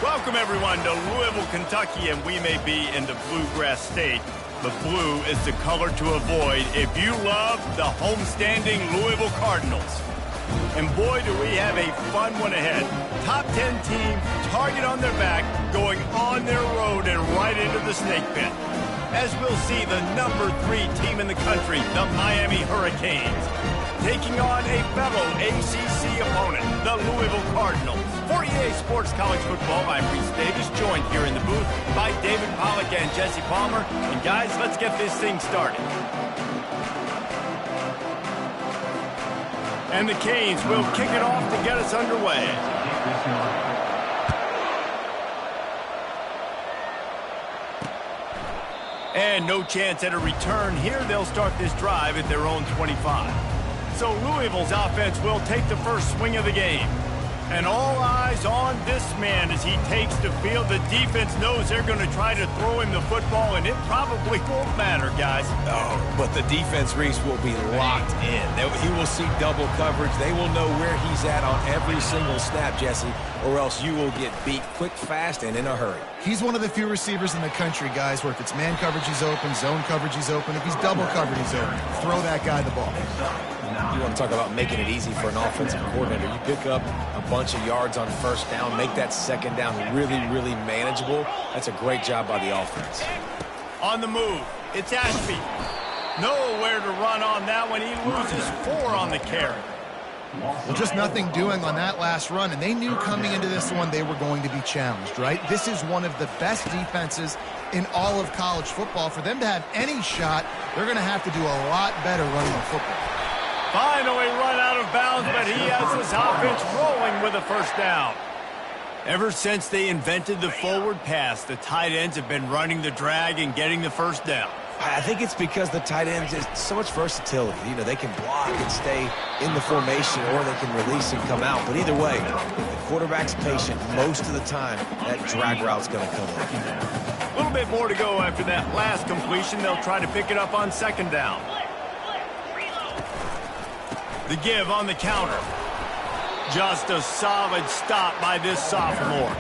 Welcome, everyone, to Louisville, Kentucky, and we may be in the Bluegrass State, but blue is the color to avoid if you love the homestanding Louisville Cardinals. And boy, do we have a fun one ahead. Top 10 team, target on their back, going on their road and right into the snake pit. As we'll see the number 3 team in the country, the Miami Hurricanes, taking on a fellow ACC opponent, the Louisville Cardinals. For EA Sports College Football, I'm Reese Davis, joined here in the booth by David Pollack and Jesse Palmer. And guys, let's get this thing started. And the Canes will kick it off to get us underway. And no chance at a return here. They'll start this drive at their own 25. So Louisville's offense will take the first swing of the game. And all eyes on this man as he takes the field. The defense knows they're going to try to throw him the football, and it probably won't matter, guys. Oh, but the defense, Reese, will be locked in. He will see double coverage. They will know where he's at on every single snap, Jesse, or else you will get beat quick, fast, and in a hurry. He's one of the few receivers in the country, guys, where if it's man coverage, he's open, zone coverage, he's open. If he's double covered, he's open. Throw that guy the ball. You want to talk about making it easy for an offensive coordinator. You pick up a bunch of yards on first down, make that second down really, really manageable. That's a great job by the offense. On the move, it's Ashby. Nowhere to run on that one. He loses 4 on the carry. Well, just nothing doing on that last run, and they knew coming into this one they were going to be challenged, right? This is one of the best defenses in all of college football. For them to have any shot, they're going to have to do a lot better running the football. Finally run out of bounds, but he has his offense rolling with a first down. Ever since they invented the forward pass, the tight ends have been running the drag and getting the first down. I think it's because the tight ends is so much versatility. You know, they can block and stay in the formation, or they can release and come out. But either way, if the quarterback's patient most of the time, that drag route's going to come in. A little bit more to go after that last completion. They'll try to pick it up on second down. The give on the counter. Just a solid stop by this sophomore.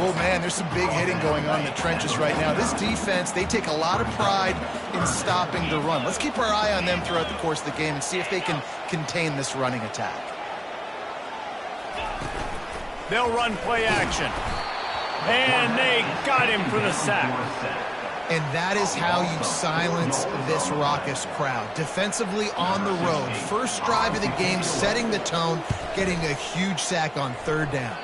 Oh, man, there's some big hitting going on in the trenches right now. This defense, they take a lot of pride in stopping the run. Let's keep our eye on them throughout the course of the game and see if they can contain this running attack. They'll run play action. And they got him for the sack. And that is how you silence this raucous crowd. Defensively on the road. First drive of the game, setting the tone, getting a huge sack on third down.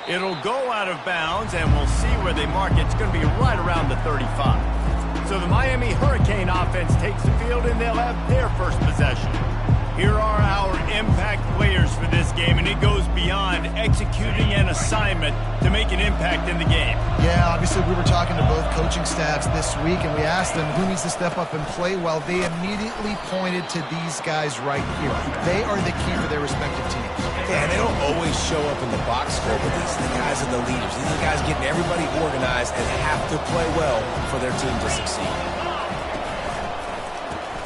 It'll go out of bounds, and we'll see where they mark it. It's going to be right around the 35. So the Miami Hurricane offense takes the field, and they'll have their first possession. Here are our impact players for this game, and it goes beyond executing an assignment to make an impact in the game. Yeah, obviously we were talking to both coaching staffs this week, and we asked them who needs to step up and play well. They immediately pointed to these guys right here. They are the key for their respective teams. Yeah, and they don't always show up in the box score, but these are the guys are the leaders. These are the guys getting everybody organized and have to play well for their team to succeed.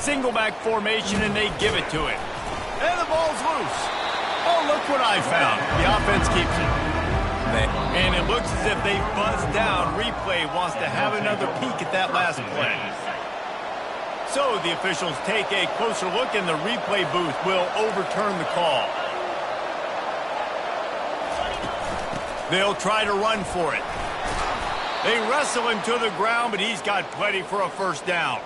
Single back formation, and they give it to him. And the ball's loose. Oh, look what I found. The offense keeps it. And it looks as if they buzzed down. Replay wants to have another peek at that last play. So the officials take a closer look, and the replay booth will overturn the call. They'll try to run for it. They wrestle him to the ground, but he's got plenty for a first down.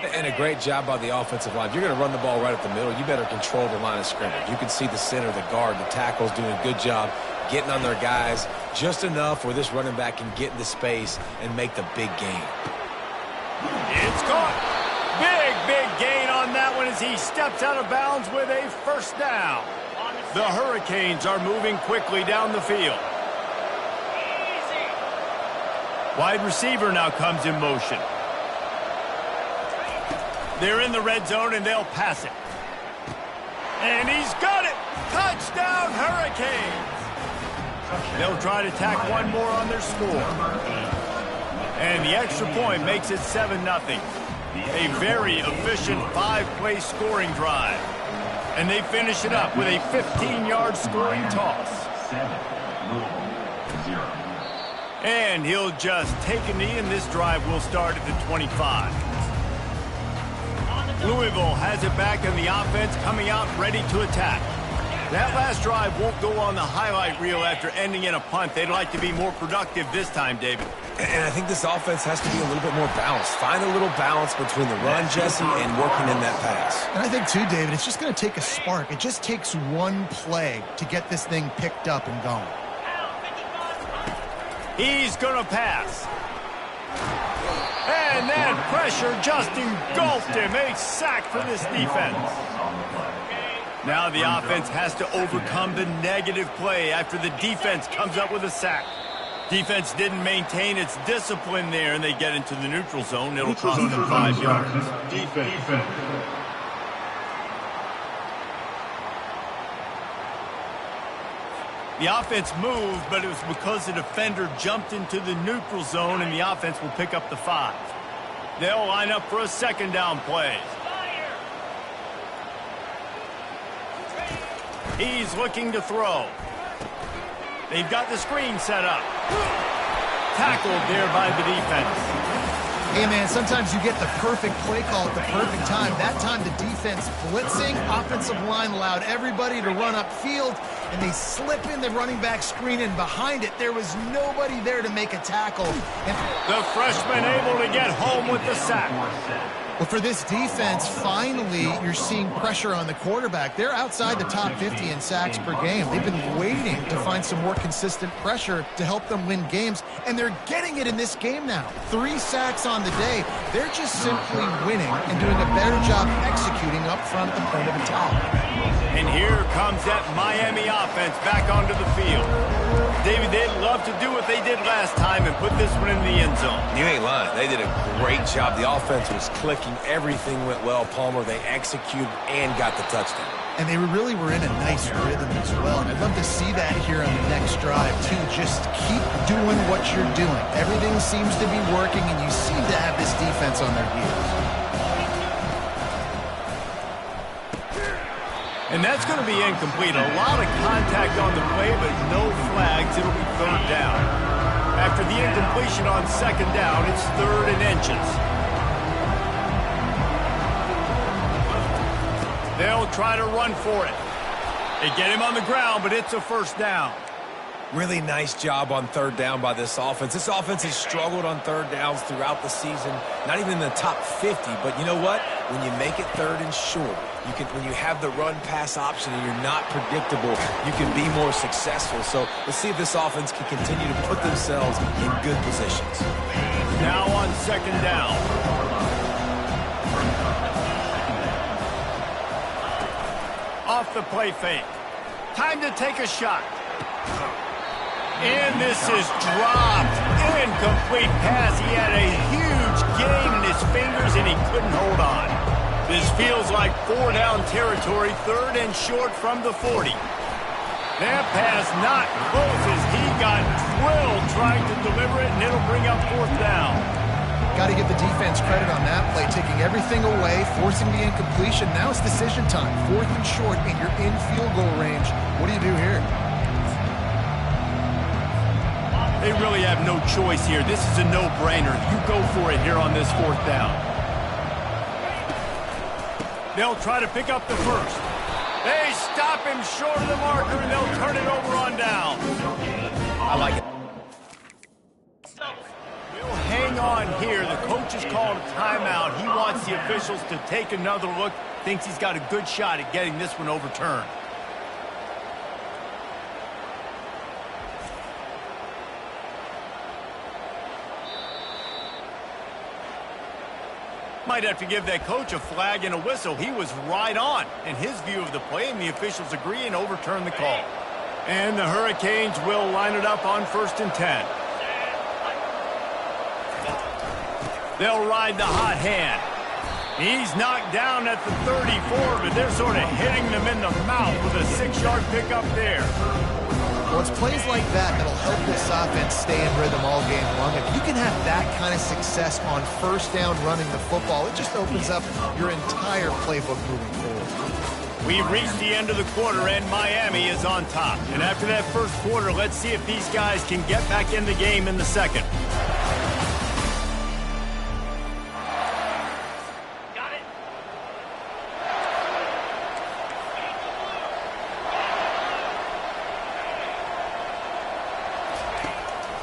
And a great job by the offensive line. If you're going to run the ball right up the middle, you better control the line of scrimmage. You can see the center, the guard, the tackles doing a good job getting on their guys just enough where this running back can get into space and make the big gain. It's caught. Big gain on that one as he steps out of bounds with a first down. The Hurricanes are moving quickly down the field. Wide receiver now comes in motion. They're in the red zone, and they'll pass it. And he's got it! Touchdown, Hurricanes! They'll try to tack one more on their score. And the extra point makes it 7-0. A very efficient 5-play scoring drive. And they finish it up with a 15-yard scoring toss. And he'll just take a knee, and this drive will start at the 25. Louisville has it back, and the offense coming out ready to attack. That last drive won't go on the highlight reel after ending in a punt. They'd like to be more productive this time, David. And I think this offense has to be a little bit more balanced. Find a little balance between the run, Jesse, and working in that pass. And I think, too, David, it's just going to take a spark. It just takes one play to get this thing picked up and going. He's going to pass. And that pressure just engulfed him. A sack for this defense. Now the offense has to overcome the negative play after the defense comes up with a sack. Defense didn't maintain its discipline there, and they get into the neutral zone. It'll cost them 5 yards. Defense. The offense moved, but it was because the defender jumped into the neutral zone, and the offense will pick up the 5. They'll line up for a second down play. He's looking to throw. They've got the screen set up. Tackled there by the defense. Hey, man, sometimes you get the perfect play call at the perfect time. That time the defense blitzing, offensive line allowed everybody to run upfield, and they slip in the running back screen, and behind it, there was nobody there to make a tackle. And the freshman able to get home with the sack. Well, for this defense, finally, you're seeing pressure on the quarterback. They're outside the top 50 in sacks per game. They've been waiting to find some more consistent pressure to help them win games, and they're getting it in this game now. 3 sacks on the day. They're just simply winning and doing a better job executing up front at the point of attack. And here comes that Miami offense back onto the field. David, they'd love to do what they did last time and put this one in the end zone. You ain't lying. They did a great job. The offense was clicking. Everything went well, Palmer. They executed and got the touchdown. And they really were in a nice rhythm as well. And I'd love to see that here on the next drive, too. Just keep doing what you're doing. Everything seems to be working, and you seem to have this defense on their heels. And that's going to be incomplete. A lot of contact on the play, but no flags. It'll be 3rd down. After the incompletion on 2nd down, it's 3rd and inches. They'll try to run for it. They get him on the ground, but it's a 1st down. Really nice job on 3rd down by this offense. This offense has struggled on 3rd downs throughout the season. Not even in the top 50, but you know what? When you make it 3rd and short, when you have the run-pass option and you're not predictable, you can be more successful. So let's see if this offense can continue to put themselves in good positions. Now on 2nd down. Off the play fake. Time to take a shot. And this is dropped. Incomplete pass. He had a huge gain in his fingers, and he couldn't hold on. This feels like 4-down territory, 3rd and short from the 40. That pass not close as he got drilled trying to deliver it, and it'll bring up 4th down. Got to give the defense credit on that play, taking everything away, forcing the incompletion. Now it's decision time. 4th and short, and you're in field goal range. What do you do here? They really have no choice here. This is a no-brainer. You go for it here on this 4th down. They'll try to pick up the 1st. They stop him short of the marker, and they'll turn it over on down. I like it. We'll hang on here. The coach has called a timeout. He wants the officials to take another look. Thinks he's got a good shot at getting this one overturned. Might have to give that coach a flag and a whistle. He was right on in his view of the play, and the officials agree and overturn the call. And the Hurricanes will line it up on 1st and 10. They'll ride the hot hand. He's knocked down at the 34, but they're sort of hitting them in the mouth with a 6-yard pickup there. Well, it's plays like that that'll help this offense stay in rhythm all game long. If you can have that kind of success on 1st down running the football, it just opens up your entire playbook moving forward. We've reached the end of the quarter, and Miami is on top. And after that first quarter, let's see if these guys can get back in the game in the second.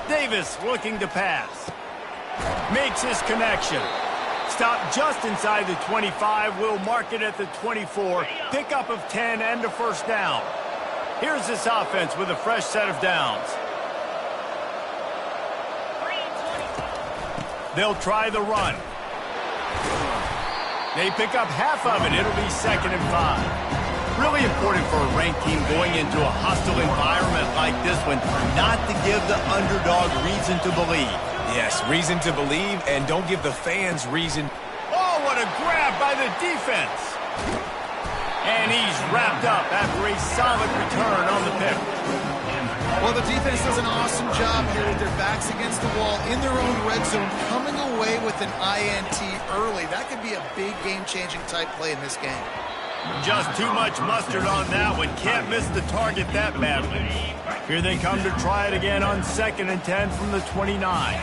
Davis looking to pass. Makes his connection. Stop just inside the 25. We'll mark it at the 24. Pickup of 10 and a first down. Here's this offense with a fresh set of downs. They'll try the run. They pick up half of it. It'll be 2nd and 5. Really important for a ranked team going into a hostile environment like this one not to give the underdog reason to believe. Yes, reason to believe, and don't give the fans reason. Oh, what a grab by the defense. And he's wrapped up after a solid return on the pick. Well, the defense does an awesome job here with their backs against the wall in their own red zone, coming away with an INT early. That could be a big game-changing type play in this game. Just too much mustard on that one. Can't miss the target that badly. Here they come to try it again on 2nd and 10 from the 29.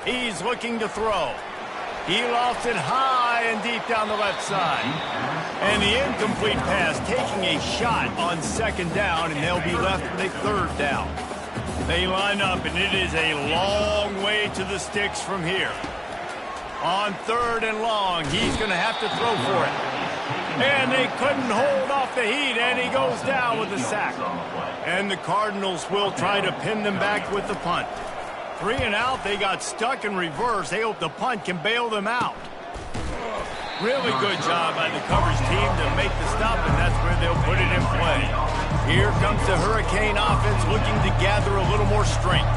He's looking to throw. He lofts it high and deep down the left side. And the incomplete pass taking a shot on 2nd down, and they'll be left with a 3rd down. They line up, and it is a long way to the sticks from here. On 3rd and long, he's going to have to throw for it. And they couldn't hold off the heat, and he goes down with a sack. And the Cardinals will try to pin them back with the punt. 3 and out, they got stuck in reverse. They hope the punt can bail them out. Really good job by the coverage team to make the stop, and that's where they'll put it in play. Here comes the Hurricane offense looking to gather a little more strength.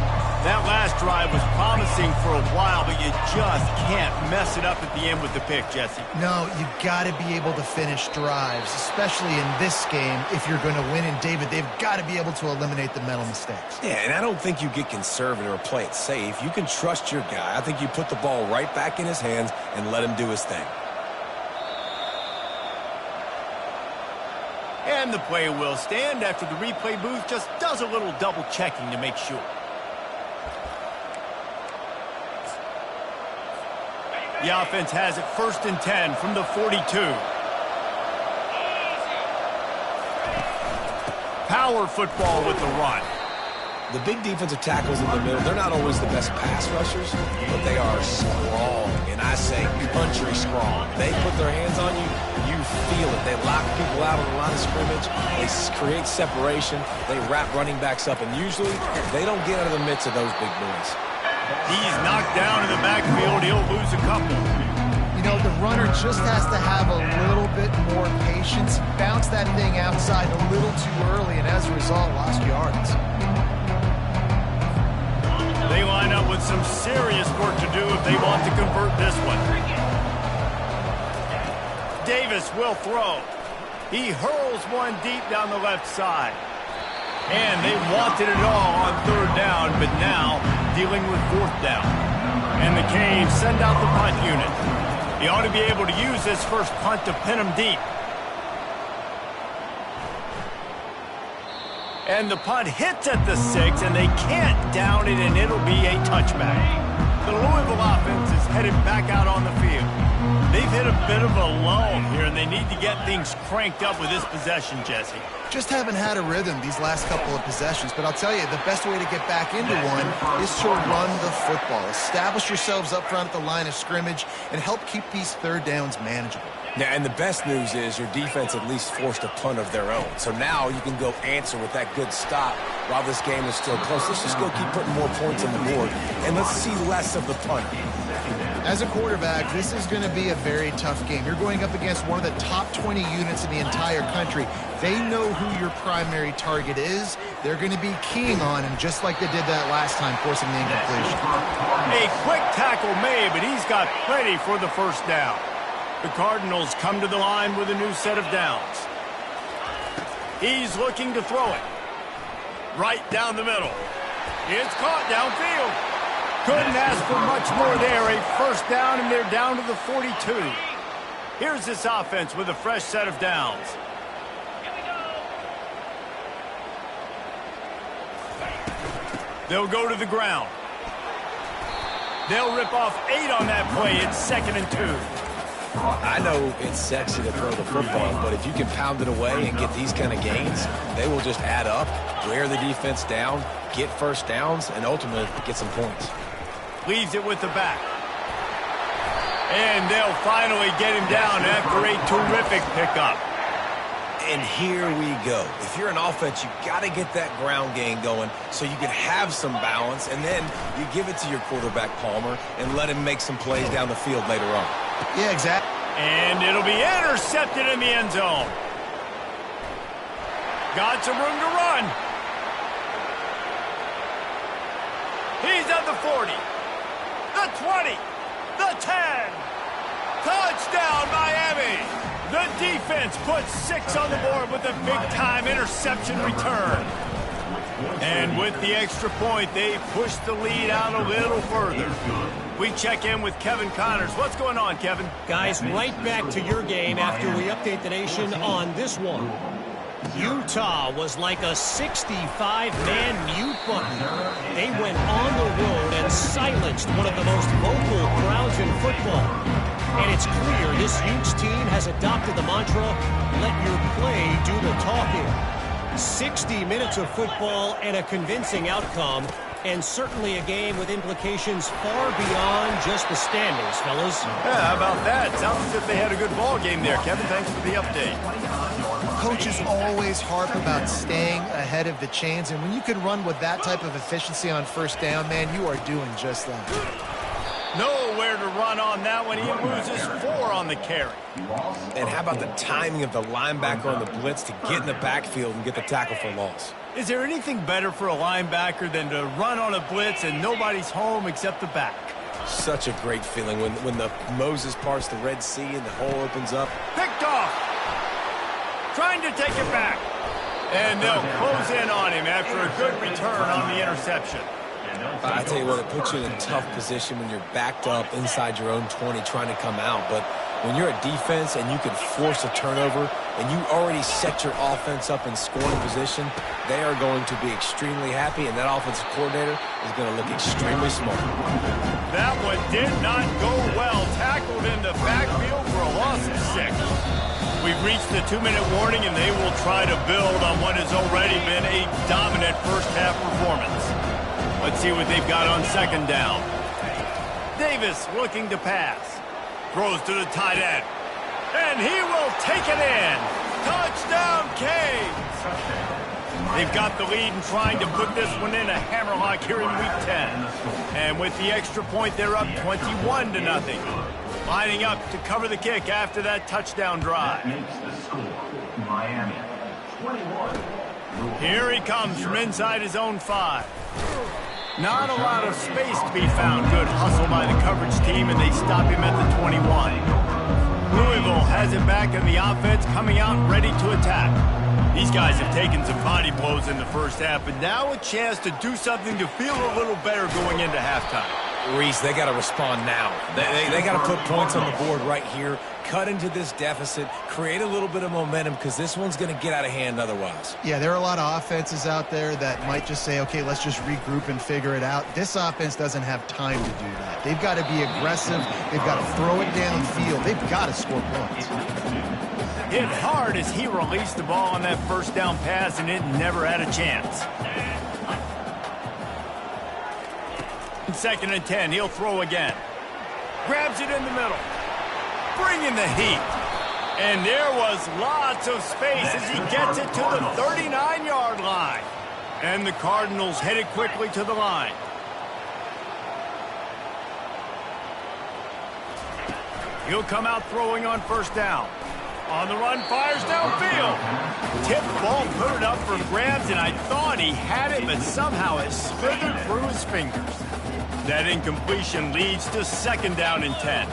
That last drive was promising for a while, but you just can't mess it up at the end with the pick, Jesse. No, you got to be able to finish drives, especially in this game. If you're going to win, and David, they've got to be able to eliminate the mental mistakes. Yeah, and I don't think you get conservative or play it safe. You can trust your guy. I think you put the ball right back in his hands and let him do his thing. And the play will stand after the replay booth just does a little double checking to make sure. The offense has it 1st and 10 from the 42. Power football with the run. The big defensive tackles in the middle, they're not always the best pass rushers, but they are strong, and I say country strong. They put their hands on you, you feel it. They lock people out on the line of scrimmage. They create separation. They wrap running backs up, and usually they don't get out of the midst of those big boys. He's knocked down in the backfield. He'll lose a couple. You know, the runner just has to have a little bit more patience. Bounce that thing outside a little too early, and as a result, lost yards. They line up with some serious work to do if they want to convert this one. Davis will throw. He hurls one deep down the left side. And they wanted it all on 3rd down, but now dealing with 4th down. And the Canes send out the punt unit. He ought to be able to use this first punt to pin him deep. And the punt hits at the 6, and they can't down it, and it'll be a touchback. The Louisville offense is headed back out on the field. They've hit a bit of a lull here, and they need to get things cranked up with this possession, Jesse. Just haven't had a rhythm these last couple of possessions, but I'll tell you, the best way to get back into one is to run the football. Establish yourselves up front at the line of scrimmage and help keep these 3rd downs manageable. Yeah, and the best news is your defense at least forced a punt of their own. So now you can go answer with that good stop while this game is still close. Let's just go keep putting more points on the board, and let's see less of the punt. As a quarterback, this is going to be a very tough game. You're going up against one of the top 20 units in the entire country. They know who your primary target is. They're going to be keying on him, just like they did that last time, forcing the incompletion. A quick tackle made, but he's got plenty for the first down. The Cardinals come to the line with a new set of downs. He's looking to throw it. Right down the middle. It's caught downfield. Couldn't ask for much more there. A first down, and they're down to the 42. Here's this offense with a fresh set of downs. They'll go to the ground. They'll rip off 8 on that play. It's 2nd and 2. I know it's sexy to throw the football, but if you can pound it away and get these kind of gains, they will just add up, wear the defense down, get first downs, and ultimately get some points. Leaves it with the back. And they'll finally get him down after a terrific pickup. And here we go. If you're an offense, you got to get that ground game going so you can have some balance, and then you give it to your quarterback, Palmer, and let him make some plays down the field later on. Yeah, exactly. And it'll be intercepted in the end zone. Got some room to run. He's at the 40, the 20, the 10. Touchdown, Miami. The defense puts 6 on the board with a big-time interception return. And with the extra point, they push the lead out a little further. We check in with Kevin Connors. What's going on, Kevin? Guys, right back to your game after we update the nation on this one. Utah was like a 65-man mute button. They went on the road and silenced one of the most vocal crowds in football. And it's clear this Utes team has adopted the mantra, let your play do the talking. 60 minutes of football and a convincing outcome, and certainly a game with implications far beyond just the standings, fellas. Yeah, how about that? Sounds as if they had a good ball game there. Kevin, thanks for the update. Coaches always harp about staying ahead of the chains, and when you can run with that type of efficiency on first down, man, you are doing just that. Nowhere to run on that one. He loses 4 on the carry. And how about the timing of the linebacker on the blitz to get in the backfield and get the tackle for loss? Is there anything better for a linebacker than to run on a blitz and nobody's home except the back? Such a great feeling when the Moses parts the Red Sea and the hole opens up. Picked off. Trying to take it back. And they'll close in on him after a good return on the interception. I tell you what, it puts you in a tough position when you're backed up inside your own 20 trying to come out. But when you're a defense and you can force a turnover and you already set your offense up in scoring position, they are going to be extremely happy, and that offensive coordinator is going to look extremely smart. That one did not go well. Tackled in the backfield for a loss of 6. We've reached the 2-minute warning, and they will try to build on what has already been a dominant first-half performance. Let's see what they've got on 2nd down. Davis looking to pass. Throws to the tight end. And he will take it in. Touchdown, Canes. They've got the lead and trying to put this one in a hammerlock here in Week 10. And with the extra point, they're up 21-0. Lining up to cover the kick after that touchdown drive. Here he comes from inside his own 5. Not a lot of space to be found. Good hustle by the coverage team, and they stop him at the 21. Louisville has it back in the offense, coming out ready to attack. These guys have taken some body blows in the first half, but now a chance to do something to feel a little better going into halftime. Reese, they got to respond now. They got to put points on the board right here, cut into this deficit, create a little bit of momentum, because this one's going to get out of hand otherwise. Yeah, there are a lot of offenses out there that might just say, okay, let's just regroup and figure it out. This offense doesn't have time to do that. They've got to be aggressive. They've got to throw it downfield. They've got to score points. Hit hard as he released the ball on that first down pass, and it never had a chance. 2nd and 10, he'll throw again. Grabs it in the middle. Bringing the heat. And there was lots of space as he gets it to the 39-yard line. And the Cardinals headed quickly to the line. He'll come out throwing on first down. On the run, fires downfield. Tipped ball, put it up for grabs, and I thought he had it, but somehow it slithered through his fingers. That incompletion leads to 2nd down and 10.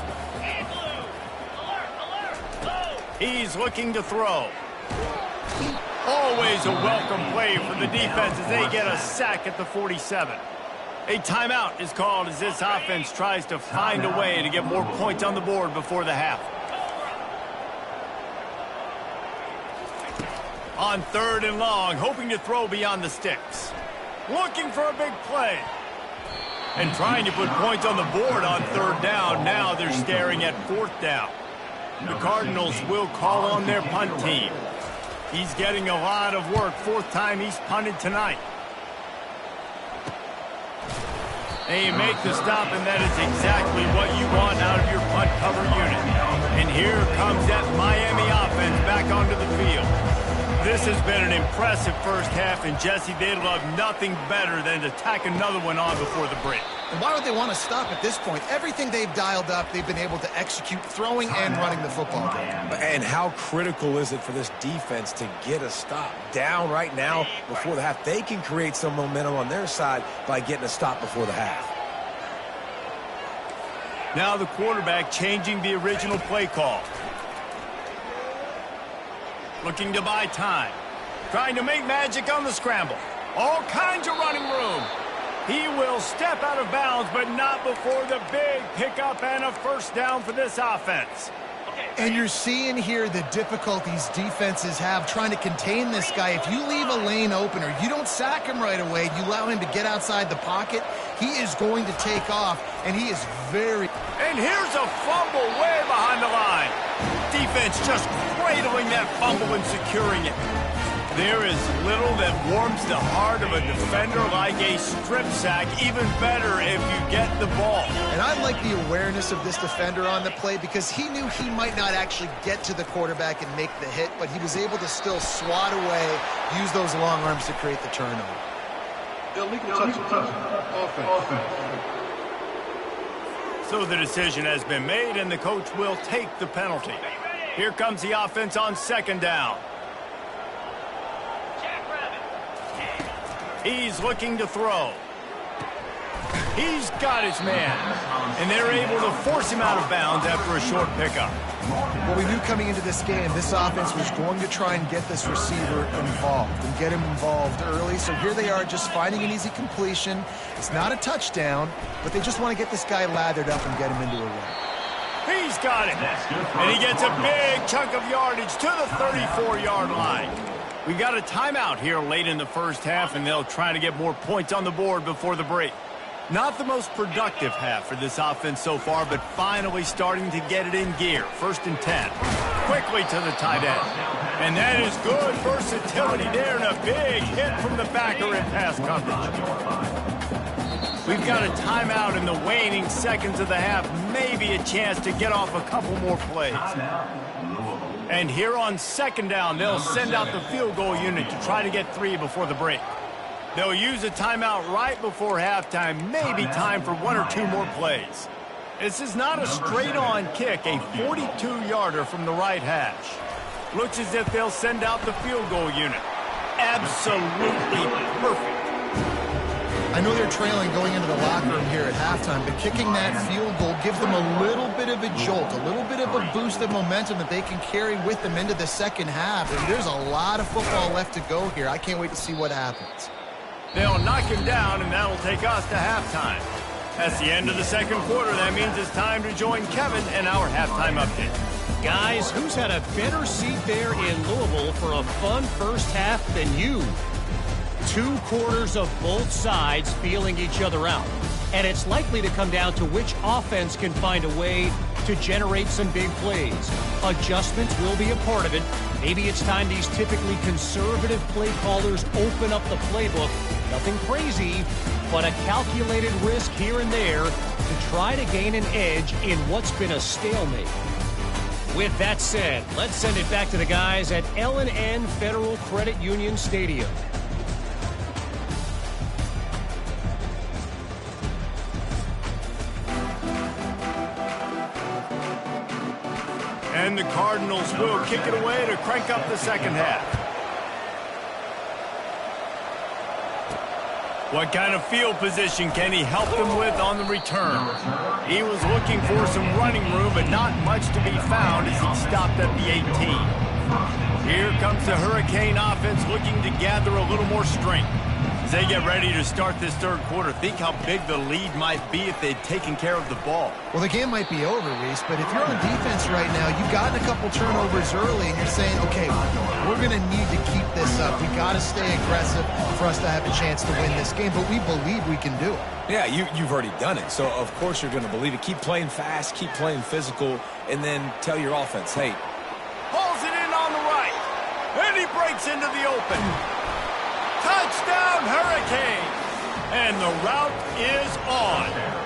He's looking to throw. Always a welcome play for the defense as they get a sack at the 47. A timeout is called as this offense tries to find a way to get more points on the board before the half. On 3rd and long, hoping to throw beyond the sticks. Looking for a big play. And trying to put points on the board on 3rd down. Now they're staring at 4th down. The Cardinals will call on their punt team. He's getting a lot of work. 4th time he's punted tonight. And you make the stop, and that is exactly what you want out of your punt cover unit. And here comes that Miami offense back onto the field. This has been an impressive first half, and Jesse, they'd love nothing better than to tack another one on before the break. And why would they want to stop at this point? Everything they've dialed up, they've been able to execute throwing and running the football game. And how critical is it for this defense to get a stop? Down right now before the half. They can create some momentum on their side by getting a stop before the half. Now the quarterback changing the original play call. Looking to buy time. Trying to make magic on the scramble. All kinds of running room. He will step out of bounds, but not before the big pickup and a 1st down for this offense. And you're seeing here the difficulties defenses have trying to contain this guy. If you leave a lane open or you don't sack him right away, you allow him to get outside the pocket, he is going to take off, and he is very... And here's a fumble way behind the line. Defense just cradling that fumble and securing it. There is little that warms the heart of a defender like a strip sack. Even better if you get the ball. And I like the awareness of this defender on the play because he knew he might not actually get to the quarterback and make the hit, but he was able to still swat away, use those long arms to create the turnover. Illegal touch. Offense. So the decision has been made, and the coach will take the penalty. Here comes the offense on 2nd down. He's looking to throw. He's got his man. And they're able to force him out of bounds after a short pickup. Well, we knew coming into this game, this offense was going to try and get this receiver involved and get him involved early. So here they are just finding an easy completion. It's not a touchdown, but they just want to get this guy lathered up and get him into a run. He's got it. And he gets a big chunk of yardage to the 34-yard line. We got a timeout here late in the first half, and they'll try to get more points on the board before the break. Not the most productive half for this offense so far, but finally starting to get it in gear. 1st and 10. Quickly to the tight end. And that is good versatility there, and a big hit from the backer in pass coverage. We've got a timeout in the waning seconds of the half. Maybe a chance to get off a couple more plays. And here on 2nd down, they'll send out the field goal unit to try to get 3 before the break. They'll use a timeout right before halftime, maybe time for 1 or 2 more plays. This is not a straight-on kick, a 42-yarder from the right hash. Looks as if they'll send out the field goal unit. Absolutely perfect. I know they're trailing going into the locker room here at halftime, but kicking that field goal gives them a little bit of a jolt, a little bit of a boost of momentum that they can carry with them into the second half. And there's a lot of football left to go here. I can't wait to see what happens. They'll knock him down, and that'll take us to halftime. That's the end of the second quarter. That means it's time to join Kevin and our halftime update. Guys, who's had a better seat there in Louisville for a fun first half than you? 2 quarters of both sides feeling each other out. And it's likely to come down to which offense can find a way to generate some big plays. Adjustments will be a part of it. Maybe it's time these typically conservative play callers open up the playbook. Nothing crazy, but a calculated risk here and there to try to gain an edge in what's been a stalemate. With that said, let's send it back to the guys at L&N Federal Credit Union Stadium. And the Cardinals will kick it away to crank up the second half. What kind of field position can he help them with on the return? He was looking for some running room, but not much to be found as he stopped at the 18. Here comes the Hurricane offense looking to gather a little more strength. As they get ready to start this third quarter, think how big the lead might be if they'd taken care of the ball. Well, the game might be over, Reese, but if you're on defense right now, you've gotten a couple turnovers early, and you're saying, okay, we're going to need to keep this up. We got to stay aggressive for us to have a chance to win this game, but we believe we can do it. Yeah, you've already done it, so of course you're going to believe it. Keep playing fast, keep playing physical, and then tell your offense, hey. Pulls it in on the right, and he breaks into the open. Touchdown, Hurricane! And the route is on.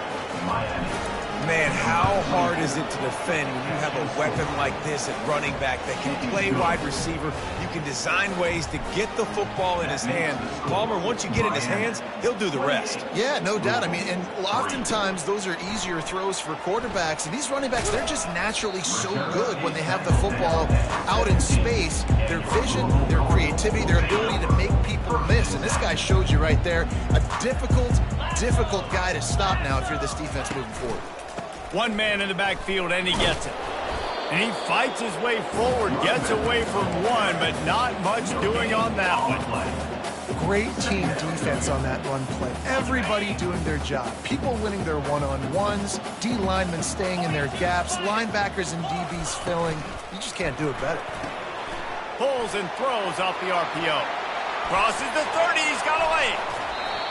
Man, how hard is it to defend when you have a weapon like this at running back that can play wide receiver? You can design ways to get the football in his hand. Palmer, once you get it in his hands, he'll do the rest. Yeah, no doubt. I mean, and oftentimes those are easier throws for quarterbacks. And these running backs, they're just naturally so good when they have the football out in space. Their vision, their creativity, their ability to make people miss. And this guy showed you right there, a difficult guy to stop now if you're this defense moving forward. One man in the backfield, and he gets it. And he fights his way forward, gets away from one, but not much doing on that one. Great team defense on that run play. Everybody doing their job. People winning their one-on-ones, D linemen staying in their gaps, linebackers and DBs filling. You just can't do it better. Pulls and throws off the RPO. Crosses the 30, he's got away.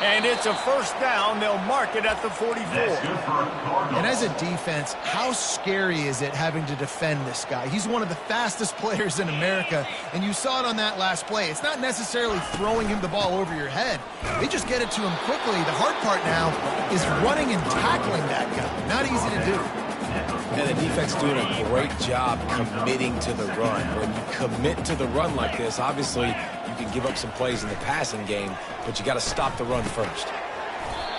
And it's a first down. They'll mark it at the 44. And as a defense, how scary is it having to defend this guy? He's one of the fastest players in America, and you saw it on that last play. It's not necessarily throwing him the ball over your head. They just get it to him quickly. The hard part now is running and tackling that guy. Not easy to do. And the defense doing a great job committing to the run. When you commit to the run like this, obviously you can give up some plays in the passing game, but you got to stop the run first.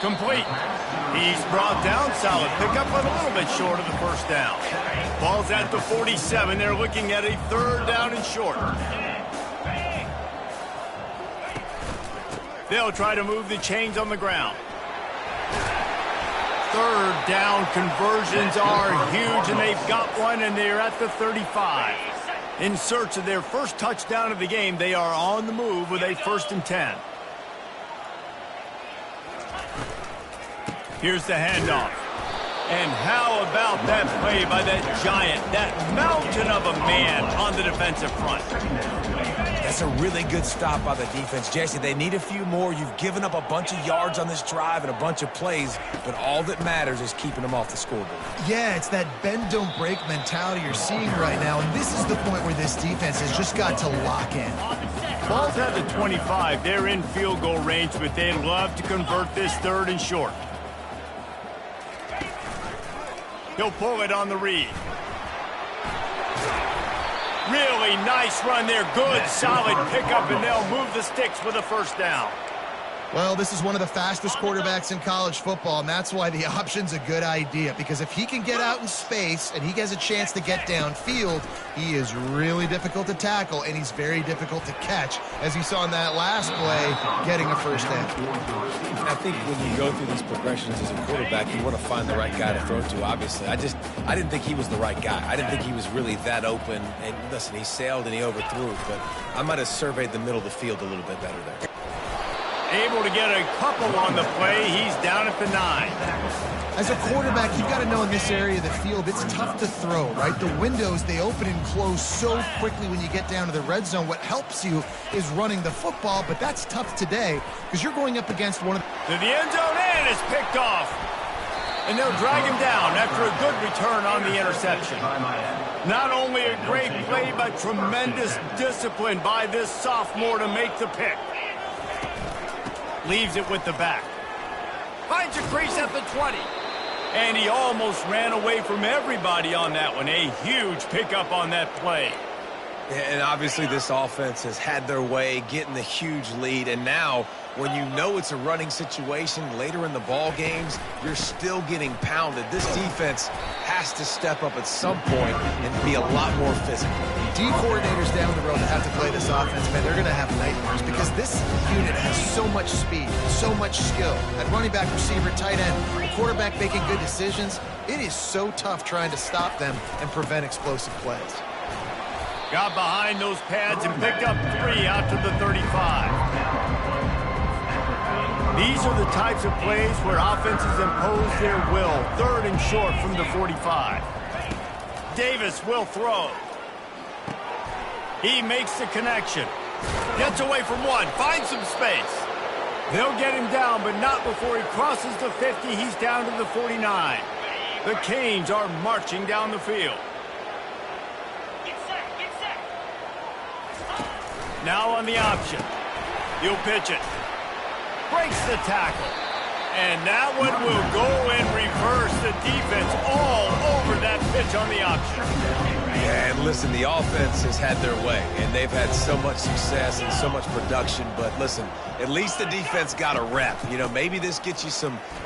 Complete. He's brought down. Solid pickup, but a little bit short of the first down. Ball's at the 47. They're looking at a third down and short. They'll try to move the chains on the ground. Third down conversions are huge, and they've got one, and they're at the 35. In search of their first touchdown of the game, they are on the move with a 1st and 10. Here's the handoff. And how about that play by that giant, that mountain of a man on the defensive front? That's a really good stop by the defense. Jesse, they need a few more. You've given up a bunch of yards on this drive and a bunch of plays, but all that matters is keeping them off the scoreboard. Yeah, it's that bend, don't break mentality you're seeing right now, and this is the point where this defense has just got to lock in. Ball's at the 25. They're in field goal range, but they'd love to convert this third and short. He'll pull it on the read. Really nice run there. Good, solid pickup, and they'll move the sticks with a first down. Well, this is one of the fastest quarterbacks in college football, and that's why the option's a good idea. Because if he can get out in space and he has a chance to get downfield, he is really difficult to tackle, and he's very difficult to catch, as you saw in that last play, getting a first down. I think when you go through these progressions as a quarterback, you want to find the right guy to throw to, obviously. I didn't think he was the right guy. I didn't think he was really that open. And listen, he sailed and he overthrew it, but I might have surveyed the middle of the field a little bit better there. Able to get a couple on the play. He's down at the 9. As a quarterback, you've got to know in this area of the field, it's tough to throw, right? The windows, they open and close so quickly when you get down to the red zone. What helps you is running the football, but that's tough today because you're going up against one of to the end zone, and it's picked off. And they'll drag him down after a good return on the interception. Not only a great play, but tremendous discipline by this sophomore to make the pick. Leaves it with the back. Finds a crease at the 20. And he almost ran away from everybody on that one. A huge pickup on that play. And obviously this offense has had their way, getting the huge lead. And now, when you know it's a running situation later in the ball games, you're still getting pounded. This defense has to step up at some point and be a lot more physical. D coordinators down the road that have to play this offense, man, they're going to have nightmares because this unit has so much speed, so much skill. At running back, receiver, tight end, the quarterback making good decisions, it is so tough trying to stop them and prevent explosive plays. Got behind those pads and picked up 3 out to the 35. These are the types of plays where offenses impose their will. 3rd and short from the 45. Davis will throw. He makes the connection. Gets away from one. Finds some space. They'll get him down, but not before he crosses the 50. He's down to the 49. The Canes are marching down the field. Now on the option. He'll pitch it. Breaks the tackle. And that one will go and reverse the defense all over that pitch on the option. Yeah, and listen, the offense has had their way, and they've had so much success and so much production. But listen, at least the defense got a rep. You know, maybe this gets you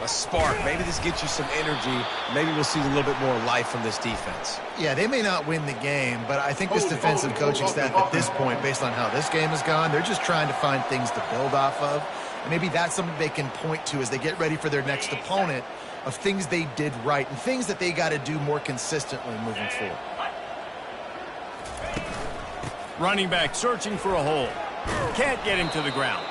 a spark. Maybe this gets you some energy. Maybe we'll see a little bit more life from this defense. Yeah, they may not win the game, but I think this defensive coaching staff at this point, based on how this game has gone, they're just trying to find things to build off of. And maybe that's something they can point to as they get ready for their next opponent, of things they did right and things that they got to do more consistently moving forward. Running back searching for a hole. Can't get him to the ground.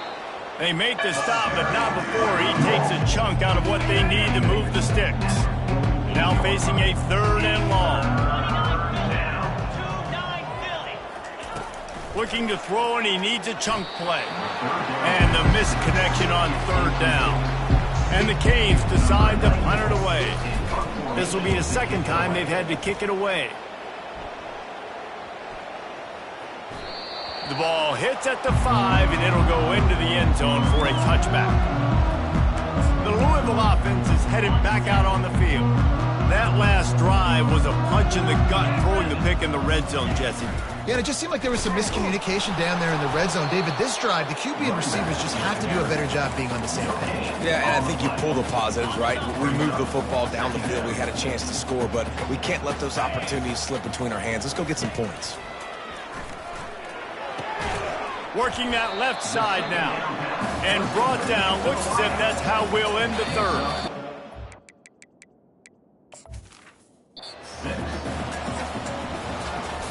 They make the stop, but not before he takes a chunk out of what they need to move the sticks. Now facing a 3rd and long. Looking to throw, and he needs a chunk play. And the missed connection on 3rd down. And the Canes decide to punt it away. This will be the 2nd time they've had to kick it away. The ball hits at the 5, and it'll go into the end zone for a touchback. The Louisville offense is headed back out on the field. That last drive was a punch in the gut, throwing the pick in the red zone, Jesse. Yeah, and it just seemed like there was some miscommunication down there in the red zone. David, this drive, the QB and receivers just have to do a better job being on the same page. Yeah, and I think you pull the positives, right? We moved the football down the field. We had a chance to score, but we can't let those opportunities slip between our hands. Let's go get some points. Working that left side now. And brought down. Looks as if that's how we'll end the 3rd.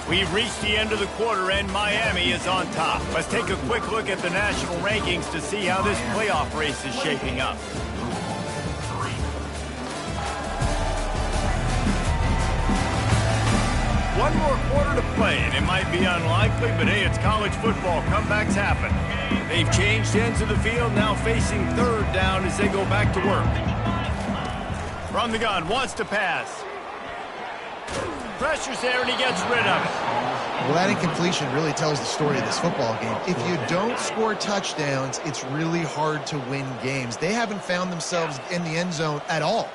We've reached the end of the quarter, and Miami is on top. Let's take a quick look at the national rankings to see how this playoff race is shaping up. One more quarter to play, and it might be unlikely, but hey, it's college football. Comebacks happen. They've changed ends of the field, now facing 3rd down as they go back to work. From the gun, wants to pass. Pressure's there, and he gets rid of it. Well, that incompletion really tells the story of this football game. If you don't score touchdowns, it's really hard to win games. They haven't found themselves in the end zone at all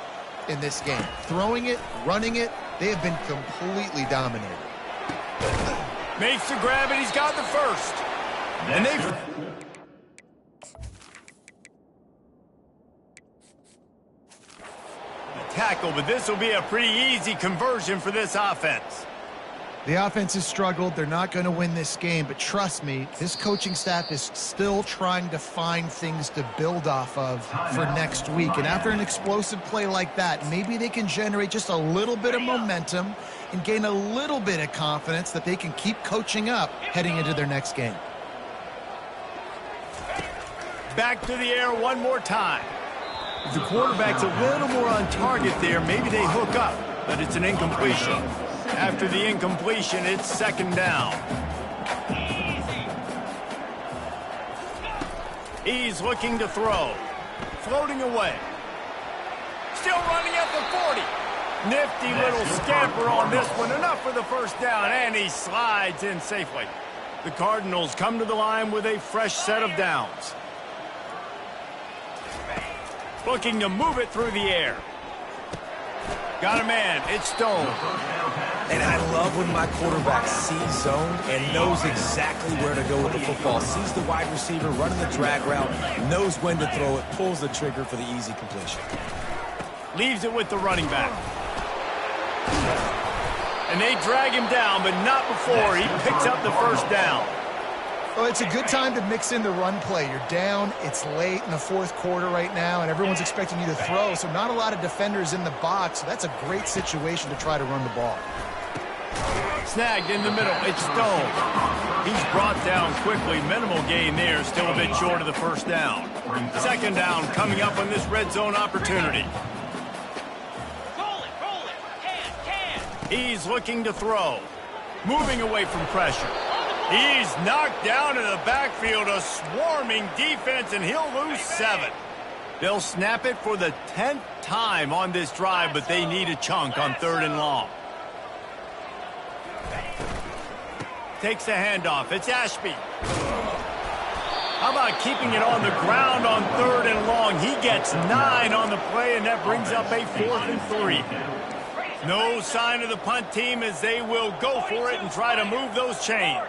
in this game. Throwing it, running it, they have been completely dominated. Makes the grab, and he's got the 1st. And they've... tackle, but this will be a pretty easy conversion for this offense. The offense has struggled. They're not going to win this game, but trust me, this coaching staff is still trying to find things to build off of for next week. And after an explosive play like that, maybe they can generate just a little bit of momentum and gain a little bit of confidence that they can keep coaching up heading into their next game. Back to the air one more time. If the quarterback's a little more on target there, maybe they hook up, but it's an incompletion. After the incompletion, it's 2nd down. He's looking to throw. Floating away. Still running at the 40. Nifty little scamper on this one. Enough for the 1st down, and he slides in safely. The Cardinals come to the line with a fresh set of downs. Looking to move it through the air. Got a man. It's Stone. And I love when my quarterback sees zone and knows exactly where to go with the football. Sees the wide receiver running the drag route, knows when to throw it, pulls the trigger for the easy completion. Leaves it with the running back. And they drag him down, but not before he picks up the 1st down. Well, it's a good time to mix in the run play. You're down, it's late in the 4th quarter right now, and everyone's expecting you to throw, so not a lot of defenders in the box. So that's a great situation to try to run the ball. Snagged in the middle. It's Stone. He's brought down quickly. Minimal gain there. Still a bit short of the first down. Second down coming up on this red zone opportunity. Roll it. He's looking to throw. Moving away from pressure. He's knocked down in the backfield. A swarming defense, and he'll lose 7. They'll snap it for the 10th time on this drive, but they need a chunk on 3rd and long. Takes the handoff. It's Ashby. How about keeping it on the ground on 3rd and long? He gets 9 on the play, and that brings up a 4th and 3. No sign of the punt team as they will go for it and try to move those chains.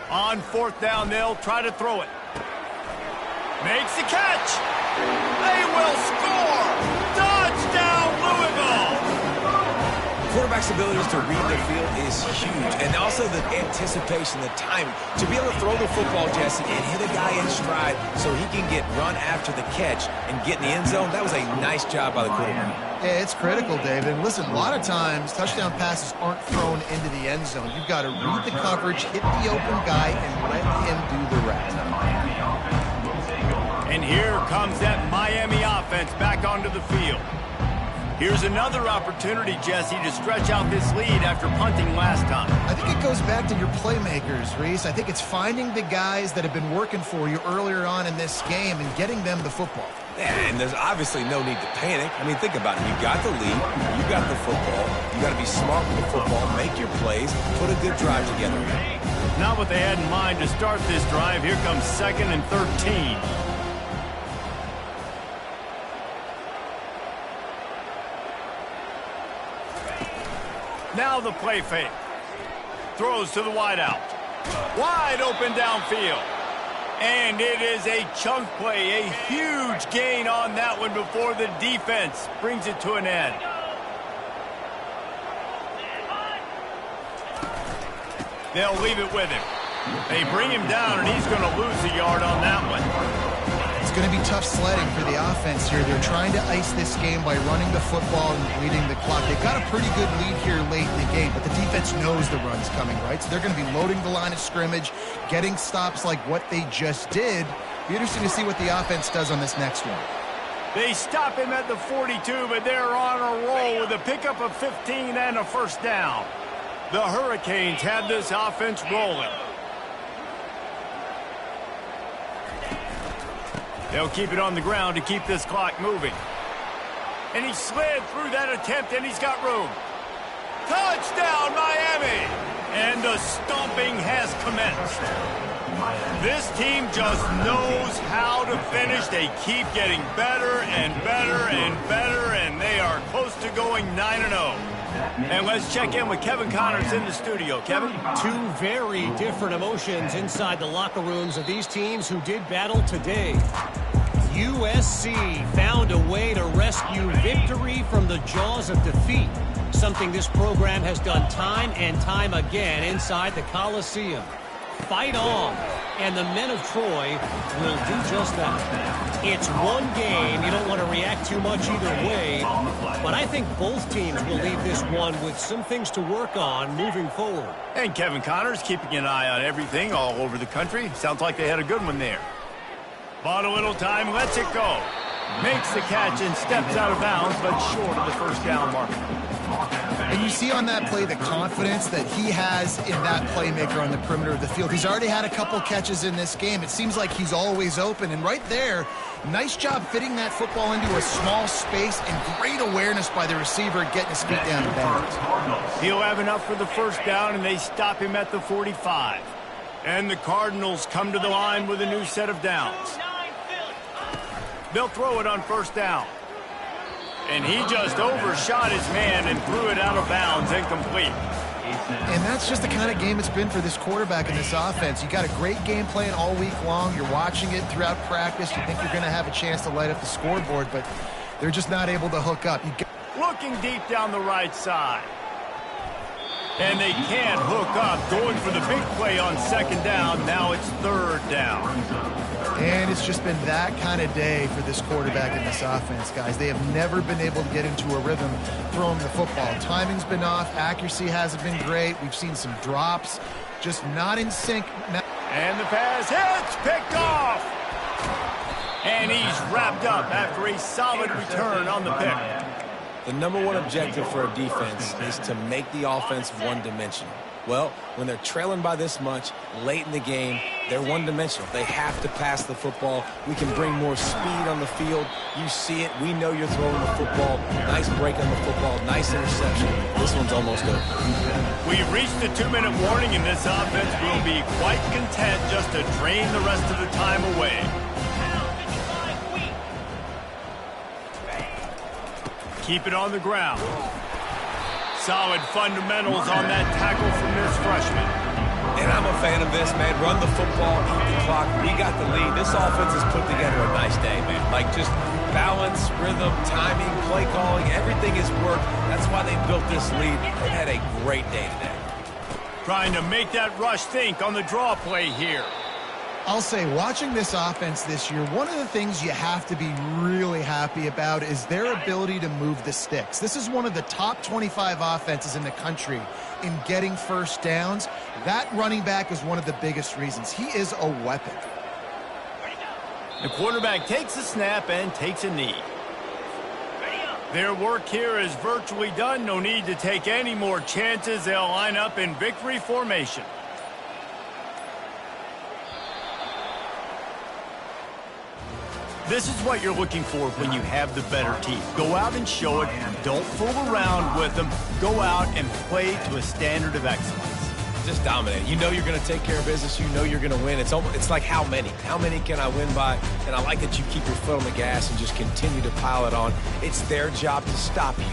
On 4th down, they'll try to throw it. Makes the catch. They will score. Touchdown, Louisville. Quarterback's abilities to read the field is huge, and also the anticipation, the timing. To be able to throw the football, Jesse, and hit a guy in stride so he can get run after the catch and get in the end zone, that was a nice job by the quarterback. Yeah, it's critical, David. And listen, a lot of times touchdown passes aren't thrown into the end zone. You've got to read the coverage, hit the open guy, and let him do the rest. And here comes that Miami offense back onto the field. Here's another opportunity, Jesse, to stretch out this lead after punting last time. I think it goes back to your playmakers, Reese. I think it's finding the guys that have been working for you earlier on in this game and getting them the football. Yeah, and there's obviously no need to panic. I mean, think about it. You got the lead. You got the football. You got to be smart with the football, make your plays, put a good drive together. Not what they had in mind to start this drive. Here comes 2nd and 13. Now the play fake. Throws to the wideout. Wide open downfield. And it is a chunk play, a huge gain on that one before the defense brings it to an end. They'll leave it with him. They bring him down, and he's going to lose a yard on that one. It's going to be tough sledding for the offense here. They're trying to ice this game by running the football and bleeding the clock. They've got a pretty good lead here late in the game, but the defense knows the run's coming, right? So they're going to be loading the line of scrimmage, getting stops like what they just did. Be interesting to see what the offense does on this next one. They stop him at the 42, but they're on a roll with a pickup of 15 and a first down. The Hurricanes have this offense rolling. They'll keep it on the ground to keep this clock moving. And he slid through that attempt, and he's got room. Touchdown, Miami! And the stomping has commenced. This team just knows how to finish. They keep getting better and better and better, and they are close to going 9-0. And let's check in with Kevin Connors in the studio. Kevin? Two very different emotions inside the locker rooms of these teams who did battle today. USC found a way to rescue victory from the jaws of defeat, something this program has done time and time again inside the Coliseum. Fight on, and the men of Troy will do just that. It's one game. You don't want to react too much either way, but I think both teams will leave this one with some things to work on moving forward. And Kevin Connors keeping an eye on everything all over the country. Sounds like they had a good one there. Bought a little time, lets it go. Makes the catch and steps out of bounds, but short of the first down marker. And you see on that play the confidence that he has in that playmaker on the perimeter of the field. He's already had a couple catches in this game. It seems like he's always open. And right there, nice job fitting that football into a small space and great awareness by the receiver getting his feet down the bounds. He'll have enough for the first down, and they stop him at the 45. And the Cardinals come to the line with a new set of downs. They'll throw it on first down. And he just overshot his man and threw it out of bounds, incomplete. And that's just the kind of game it's been for this quarterback in this offense. You got a great game plan all week long. You're watching it throughout practice. You think you're going to have a chance to light up the scoreboard, but they're just not able to hook up. Looking deep down the right side. And they can't hook up. Going for the big play on second down. Now it's third down. And it's just been that kind of day for this quarterback and this offense, guys. They have never been able to get into a rhythm throwing the football. Timing's been off. Accuracy hasn't been great. We've seen some drops. Just not in sync. And the pass hits. Picked off. And he's wrapped up after a solid return on the pick. The number one objective for a defense is to make the offense one-dimensional. Well, when they're trailing by this much late in the game, they're one-dimensional. They have to pass the football. We can bring more speed on the field. You see it. We know you're throwing the football. Nice break on the football. Nice interception. This one's almost over. We've reached the 2-minute warning, and this offense will be quite content just to drain the rest of the time away. Keep it on the ground. Solid fundamentals on that tackle from this freshman. And I'm a fan of this, man. Run the football, eat the clock. We got the lead. This offense has put together a nice day, man. Like just balance, rhythm, timing, play calling, everything has worked. That's why they built this lead. They've had a great day today. Trying to make that rush think on the draw play here. I'll say, watching this offense this year, one of the things you have to be really happy about is their ability to move the sticks. This is one of the top 25 offenses in the country in getting first downs. That running back is one of the biggest reasons. He is a weapon. The quarterback takes a snap and takes a knee. Their work here is virtually done. No need to take any more chances. They'll line up in victory formation. This is what you're looking for when you have the better team. Go out and show it. Don't fool around with them. Go out and play to a standard of excellence. Just dominate. You know you're going to take care of business. You know you're going to win. It's like how many? How many can I win by? And I like that you keep your foot on the gas and just continue to pile it on. It's their job to stop you.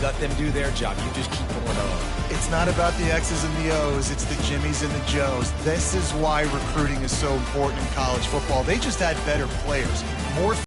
Let them do their job. You just keep going on. It's not about the X's and the O's. It's the Jimmies and the Joes. This is why recruiting is so important in college football. They just had better players. More